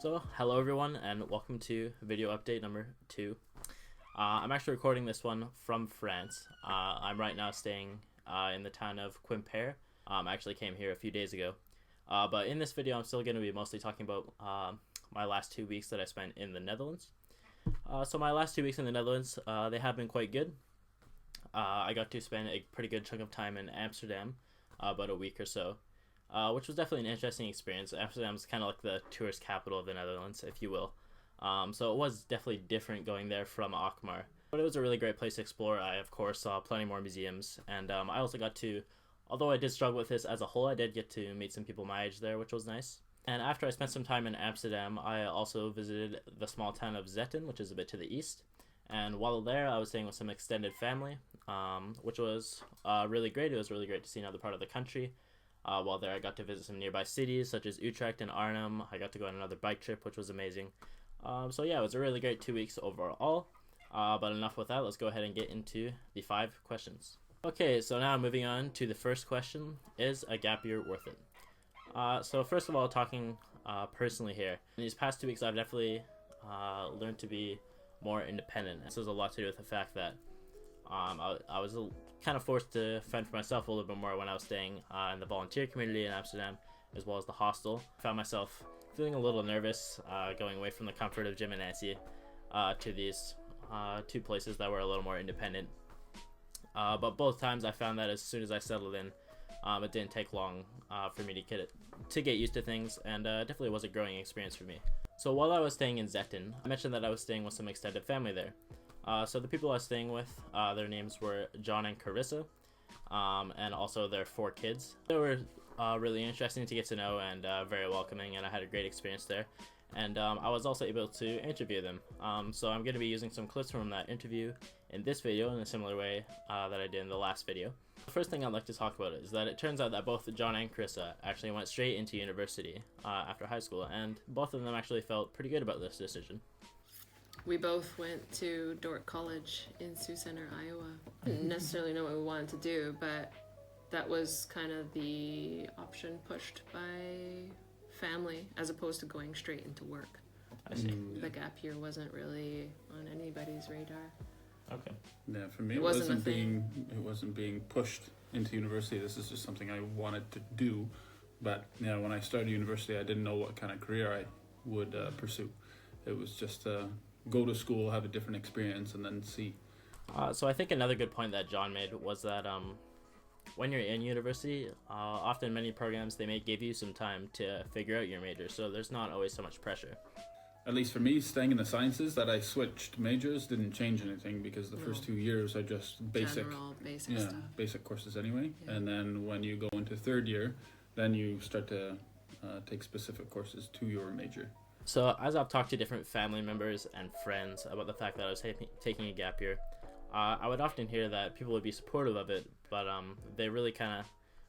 So, hello everyone, and welcome to video update number 2. I'm actually recording this one from France. I'm right now staying in the town of Quimper. I actually came here a few days ago. But in this video, I'm still going to be mostly talking about my last 2 weeks that I spent in the Netherlands. So my last 2 weeks in the Netherlands, they have been quite good. I got to spend a pretty good chunk of time in Amsterdam, about a week or so. Which was definitely an interesting experience. Amsterdam's kind of like the tourist capital of the Netherlands, if you will. So it was definitely different going there from Alkmaar. But it was a really great place to explore. I, of course, saw plenty more museums. And I also got to, although I did struggle with this as a whole, I did get to meet some people my age there, which was nice. And after I spent some time in Amsterdam, I also visited the small town of Zetten, which is a bit to the east. And while there, I was staying with some extended family, which was really great. It was really great to see another part of the country. While there, I got to visit some nearby cities such as Utrecht and Arnhem. I got to go on another bike trip, which was amazing. So yeah, it was a really great 2 weeks overall. But enough with that. Let's go ahead and get into the 5 questions. Okay, so now moving on to the first question. Is a gap year worth it? So first of all, talking personally here. In these past 2 weeks, I've definitely learned to be more independent. This has a lot to do with the fact that I was kind of forced to fend for myself a little bit more when I was staying in the volunteer community in Amsterdam, as well as the hostel. I found myself feeling a little nervous going away from the comfort of Jim and Nancy to these 2 places that were a little more independent. But both times I found that as soon as I settled in, it didn't take long for me to get used to things, and definitely was a growing experience for me. So while I was staying in Zetten, I mentioned that I was staying with some extended family there. So the people I was staying with, their names were John and Carissa, and also their 4 kids. They were really interesting to get to know and very welcoming, and I had a great experience there. And I was also able to interview them. So I'm going to be using some clips from that interview in this video in a similar way that I did in the last video. The first thing I'd like to talk about is that it turns out that both John and Carissa actually went straight into university after high school, and both of them actually felt pretty good about this decision. We both went to Dordt College in Sioux Center, Iowa. Didn't necessarily know what we wanted to do, but that was kind of the option pushed by family as opposed to going straight into work. I see. The gap year wasn't really on anybody's radar. Okay. Yeah, for me it wasn't being pushed into university. This is just something I wanted to do, but when I started university, I didn't know what kind of career I would pursue. It was just go to school, have a different experience, and then see. So I think another good point that John made was that when you're in university, often many programs, they may give you some time to figure out your major, so there's not always so much pressure. At least for me, staying in the sciences, that I switched majors didn't change anything, because the first 2 years are just basic stuff. Basic courses anyway. Yeah. And then when you go into third year, then you start to take specific courses to your major. So as I've talked to different family members and friends about the fact that I was taking a gap year, I would often hear that people would be supportive of it, but they really kind of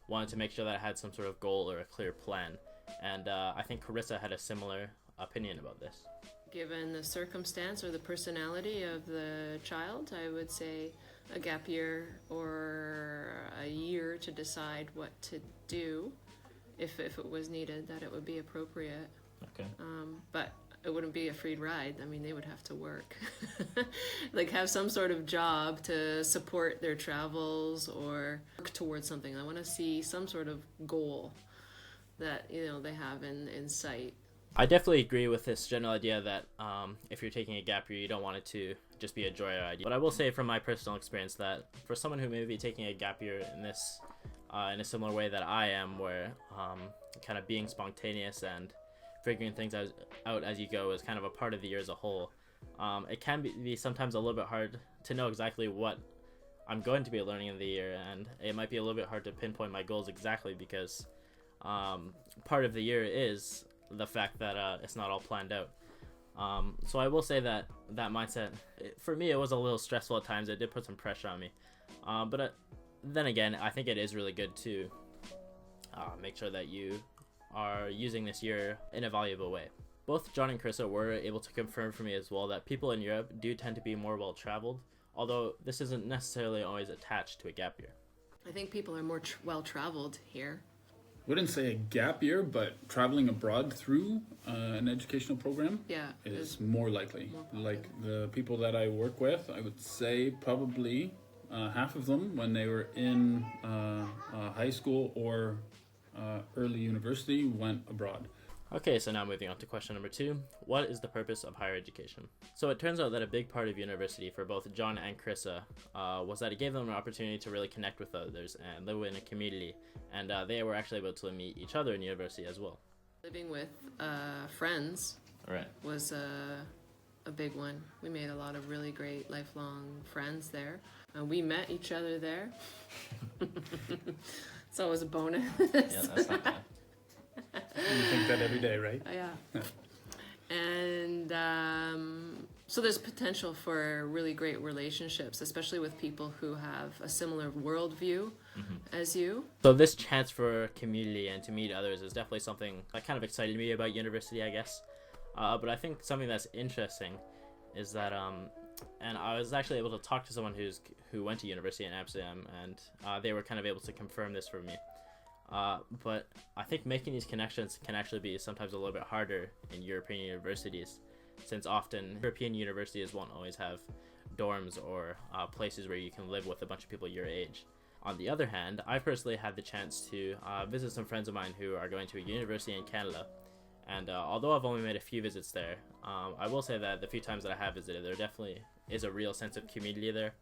wanted to make sure that I had some sort of goal or a clear plan. And I think Carissa had a similar opinion about this. Given the circumstance or the personality of the child, I would say a gap year or a year to decide what to do, if it was needed, that it would be appropriate. Okay. But it wouldn't be a free ride. I mean, they would have to work. Like have some sort of job to support their travels or work towards something. I want to see some sort of goal that, they have in sight. I definitely agree with this general idea that if you're taking a gap year, you don't want it to just be a joyride. But I will say from my personal experience that for someone who may be taking a gap year in this, in a similar way that I am, where kind of being spontaneous and figuring things out as you go is kind of a part of the year as a whole. It can be sometimes a little bit hard to know exactly what I'm going to be learning in the year, and it might be a little bit hard to pinpoint my goals exactly because part of the year is the fact that it's not all planned out. So I will say that mindset, for me, it was a little stressful at times. It did put some pressure on me. But then again, I think it is really good to make sure that you are using this year in a valuable way. Both John and Carissa were able to confirm for me as well that people in Europe do tend to be more well-traveled, although this isn't necessarily always attached to a gap year. I think people are more well-traveled here. wouldn't say a gap year, but traveling abroad through an educational program is more likely. Like the people that I work with, I would say probably half of them, when they were in high school or early university, went abroad. Okay, so now moving on to question number 2. What is the purpose of higher education? So it turns out that a big part of university for both John and Carissa was that it gave them an opportunity to really connect with others and live in a community. And they were actually able to meet each other in university as well. Living with friends Right. was a big one. We made a lot of really great lifelong friends there. We met each other there. It's always a bonus. Yeah, that's not bad. You think that every day, right? Yeah. And so there's potential for really great relationships, especially with people who have a similar worldview as you. So this chance for community and to meet others is definitely something that kind of excited me about university, I guess. But I think something that's interesting is that, and I was actually able to talk to someone who went to university in Amsterdam, and they were kind of able to confirm this for me. But I think making these connections can actually be sometimes a little bit harder in European universities, since often European universities won't always have dorms or places where you can live with a bunch of people your age. On the other hand, I personally had the chance to visit some friends of mine who are going to a university in Canada, and although I've only made a few visits there, I will say that the few times that I have visited, there definitely is a real sense of community there.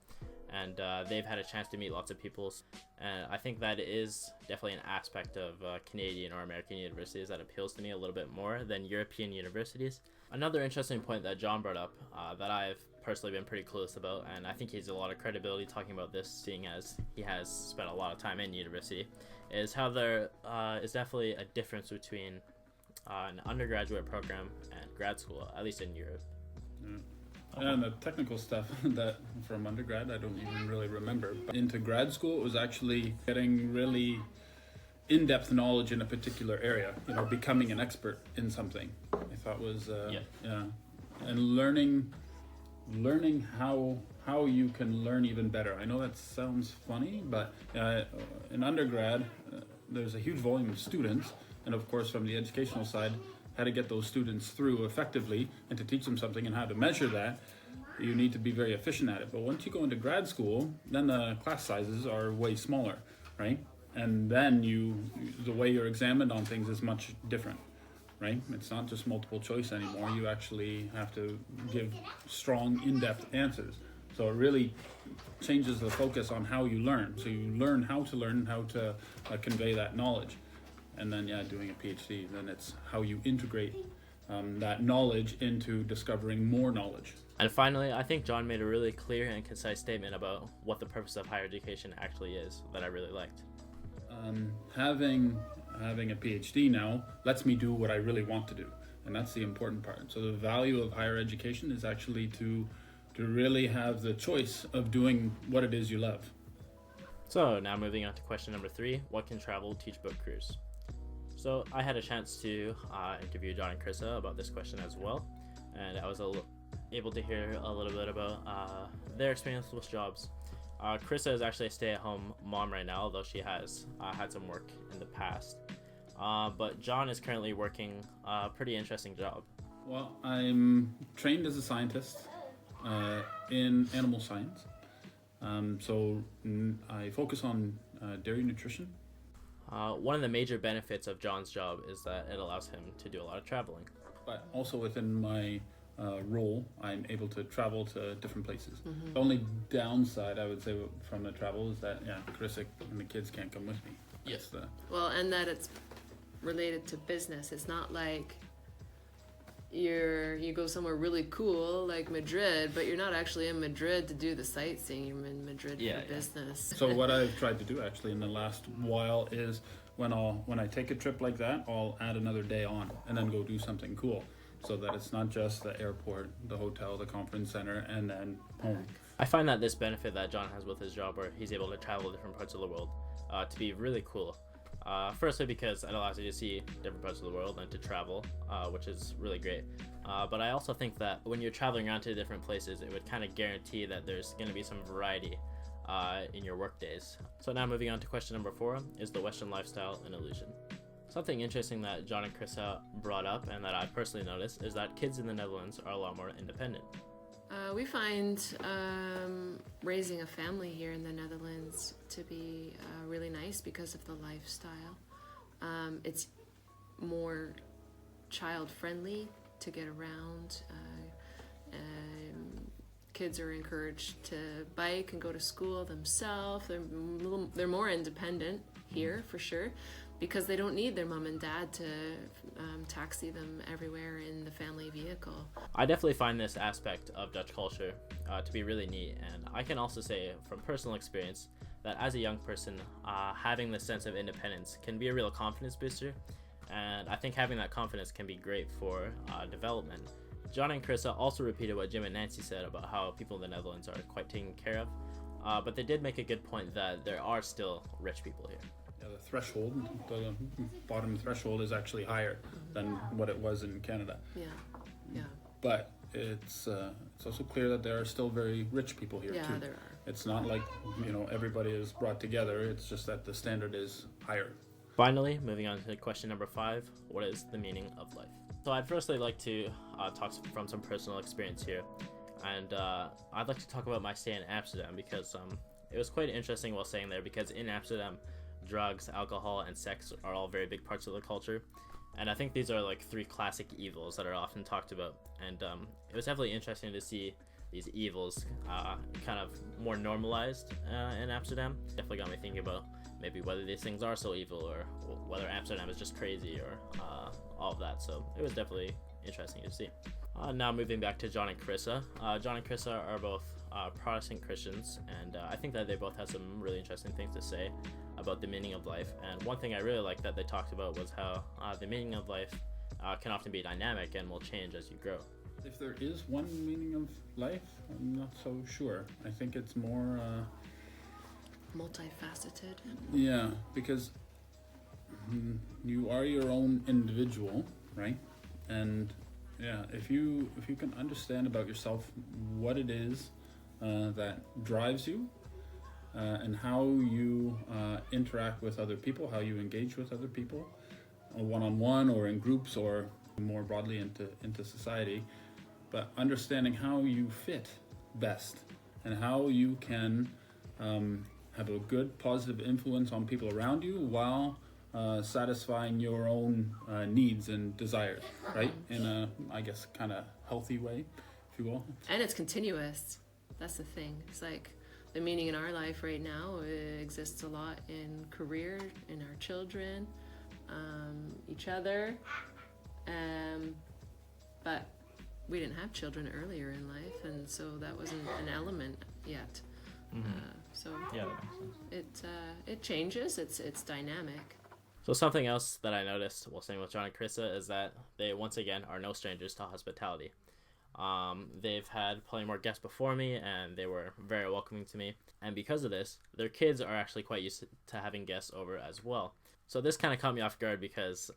And they've had a chance to meet lots of people, and I think that is definitely an aspect of Canadian or American universities that appeals to me a little bit more than European universities. Another interesting point that John brought up that I've personally been pretty clueless about, and I think he has a lot of credibility talking about this, seeing as he has spent a lot of time in university, is how there is definitely a difference between an undergraduate program and grad school, at least in Europe. And the technical stuff that from undergrad, I don't even really remember. But into grad school, it was actually getting really in-depth knowledge in a particular area, becoming an expert in something. I thought was, and learning how you can learn even better. I know that sounds funny, but in undergrad, there's a huge volume of students, and of course from the educational side, how to get those students through effectively and to teach them something and how to measure that, you need to be very efficient at it. But once you go into grad school, then the class sizes are way smaller, right? And then the way you're examined on things is much different, right? It's not just multiple choice anymore. You actually have to give strong, in-depth answers. So it really changes the focus on how you learn. So you learn how to convey that knowledge. And then, doing a PhD, then it's how you integrate that knowledge into discovering more knowledge. And finally, I think John made a really clear and concise statement about what the purpose of higher education actually is that I really liked. Having a PhD now lets me do what I really want to do, and that's the important part. So the value of higher education is actually to really have the choice of doing what it is you love. So now moving on to question number 3, what can travel teach about careers? So I had a chance to interview John and Carissa about this question as well, and I was able to hear a little bit about their experience with jobs. Carissa is actually a stay-at-home mom right now, although she has had some work in the past. But John is currently working a pretty interesting job. Well, I'm trained as a scientist in animal science. So I focus on dairy nutrition. One of the major benefits of John's job is that it allows him to do a lot of traveling. But also within my role, I'm able to travel to different places. The only downside, I would say, from the travel is that, Carissa and the kids can't come with me. Yes. Well, and that it's related to business. It's not like you go somewhere really cool like Madrid, but you're not actually in Madrid to do the sightseeing. You're in Madrid for business. So what I've tried to do actually in the last while is when I take a trip like that, I'll add another day on and then go do something cool, so that it's not just the airport, the hotel, the conference center, and then home. I find that this benefit that John has with his job, where he's able to travel different parts of the world, to be really cool. Firstly, because it allows you to see different parts of the world and to travel, which is really great. But I also think that when you're traveling around to different places, it would kind of guarantee that there's going to be some variety in your work days. So now moving on to question number 4, is the Western lifestyle an illusion? Something interesting that John and Carissa brought up and that I personally noticed is that kids in the Netherlands are a lot more independent. We find raising a family here in the Netherlands to be really nice because of the lifestyle. It's more child-friendly to get around. Kids are encouraged to bike and go to school themselves. They're more independent here, for sure, because they don't need their mom and dad to taxi them everywhere in the family vehicle. I definitely find this aspect of Dutch culture to be really neat, and I can also say from personal experience that as a young person, having this sense of independence can be a real confidence booster, and I think having that confidence can be great for development. John and Carissa also repeated what Jim and Nancy said about how people in the Netherlands are quite taken care of, but they did make a good point that there are still rich people here. Yeah, the threshold, the bottom threshold is actually higher than what it was in Canada. Yeah. But it's also clear that there are still very rich people here too. Yeah, there are. It's not like, everybody is brought together. It's just that the standard is higher. Finally, moving on to question number 5, what is the meaning of life? So I'd firstly like to talk from some personal experience here, and I'd like to talk about my stay in Amsterdam because it was quite interesting while staying there, because in Amsterdam, drugs, alcohol, and sex are all very big parts of the culture, and I think these are like 3 classic evils that are often talked about, and it was definitely interesting to see these evils kind of more normalized in Amsterdam. Definitely got me thinking about maybe whether these things are so evil or whether Amsterdam is just crazy or all of that. So it was definitely interesting to see. Now moving back to John and Carissa. John and Carissa are both Protestant Christians, and I think that they both have some really interesting things to say about the meaning of life. And one thing I really liked that they talked about was how the meaning of life can often be dynamic and will change as you grow. If there is one meaning of life, I'm not so sure. I think it's more Multifaceted. Yeah, because you are your own individual, right? And yeah, if you can understand about yourself what it is that drives you, and how you interact with other people, how you engage with other people, one-on-one or in groups or more broadly into society, but understanding how you fit best and how you can have a good positive influence on people around you while satisfying your own needs and desires, right? In a, I guess, kind of healthy way, if you will. And it's continuous. That's the thing. It's like the meaning in our life right now exists a lot in career, in our children, each other. But we didn't have children earlier in life, and so that wasn't an element yet. So Yeah, that makes sense. it changes. It's dynamic. So something else that I noticed while staying with John and Carissa is that they once again are no strangers to hospitality. They've had plenty more guests before me, and they were very welcoming to me. And because of this, their kids are actually quite used to having guests over as well. So this kind of caught me off guard because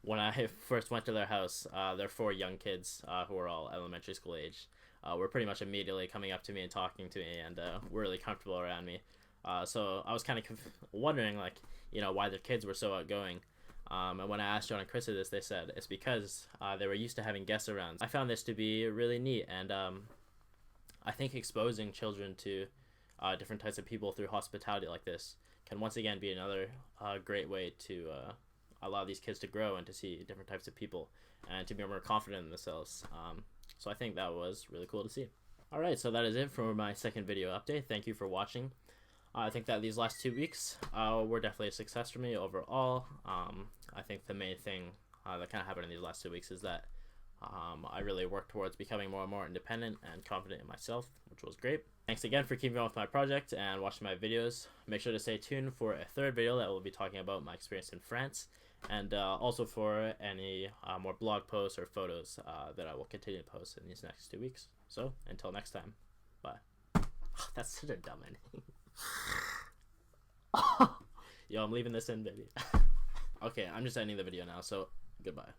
when I first went to their house, their 4 young kids who were all elementary school age were pretty much immediately coming up to me and talking to me, and were really comfortable around me. So I was kind of wondering, like, why their kids were so outgoing. And when I asked John and Carissa this, they said it's because they were used to having guests around. I found this to be really neat, and I think exposing children to different types of people through hospitality like this can once again be another great way to allow these kids to grow and to see different types of people and to be more confident in themselves. So I think that was really cool to see. Alright, so that is it for my second video update. Thank you for watching. I think that these last 2 weeks were definitely a success for me overall. I think the main thing that kind of happened in these last 2 weeks is that I really worked towards becoming more and more independent and confident in myself, which was great. Thanks again for keeping on with my project and watching my videos. Make sure to stay tuned for a third video that will be talking about my experience in France, and also for any more blog posts or photos that I will continue to post in these next 2 weeks. So until next time, bye. That's such a dumb ending. Yo, I'm leaving this in, baby. Okay, I'm just ending the video now, so goodbye.